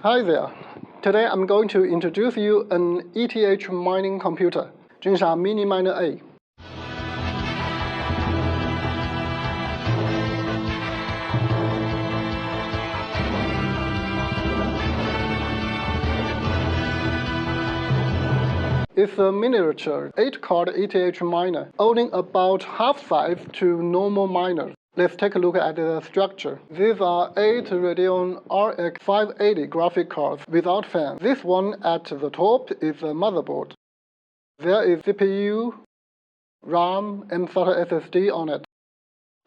Hi there. Today I'm going to introduce you an ETH mining computer, Jinsha Mini Miner A. It's a miniature 8-card ETH miner, owning about half size to normal miners. Let's take a look at the structure. These are 8 Radeon RX 580 graphic cards without fans. This one at the top is a motherboard. There is CPU, RAM, and SATA SSD on it.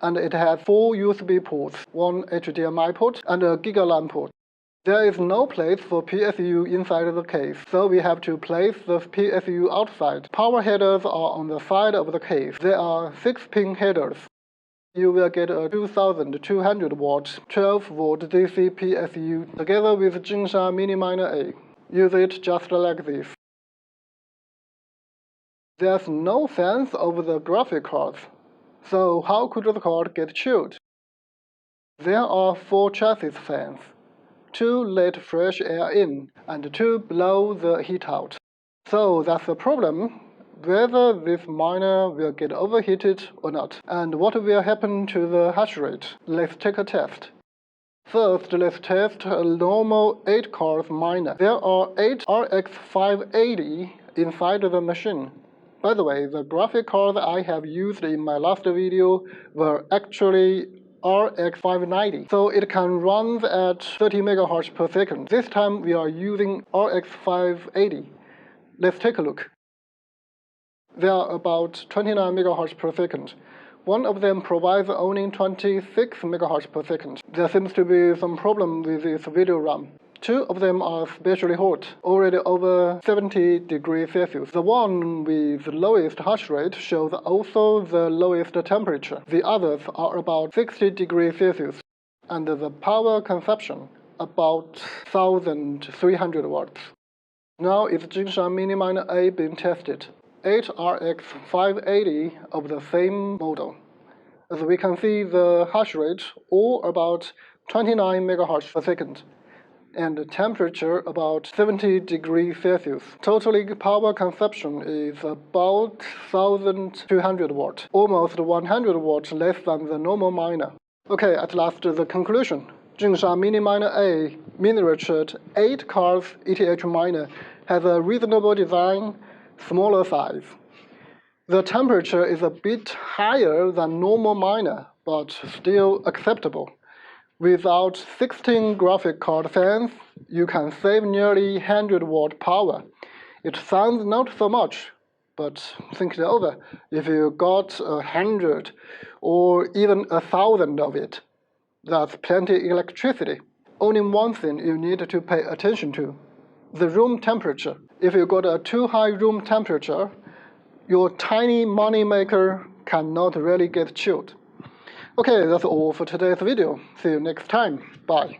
And it has 4 USB ports, 1 HDMI port, and a GigaLAN port. There is no place for PSU inside the case, so we have to place the PSU outside. Power headers are on the side of the case. There are 6-pin headers. You will get a 2200 watt 12-volt DC PSU together with Jinsha Mini Miner A. Use it just like this. There's no fans over the graphic cards, so how could the card get chilled? There are 4 chassis fans. 2 let fresh air in, and 2 blow the heat out. So that's the problem, whether this miner will get overheated or not, and what will happen to the hash rate. Let's take a test. First, let's test a normal 8-card miner. There are 8 RX 580 inside the machine. By the way, the graphic cards I have used in my last video were actually RX 590, so it can run at 30 MHz per second. This time we are using RX 580. Let's take a look. They are about 29 MHz per second. One of them provides only 26 MHz per second. There seems to be some problem with this video RAM. 2 of them are especially hot, already over 70 degrees Celsius. The one with the lowest hash rate shows also the lowest temperature. The others are about 60 degrees Celsius, and the power consumption about 1300 watts. Now is Jinsha Mini Miner A being tested. 8 RX 580 of the same model. As we can see, the hash rate all about 29 MHz per second, and the temperature about 70 degrees Celsius. Totally power consumption is about 1200 watts, almost 100 watts less than the normal miner. Okay, at last the conclusion. Jinsha Mini Miner A miniatured 8-card ETH miner has a reasonable design, smaller size. The temperature is a bit higher than normal miner, but still acceptable. Without 16 graphic card fans, you can save nearly 100 watt power. It sounds not so much, but think it over. If you got 100 or even 1,000 of it, that's plenty electricity. Only one thing you need to pay attention to: the room temperature. If you got a too high room temperature, your tiny money maker cannot really get chilled. Okay, that's all for today's video. See you next time. Bye.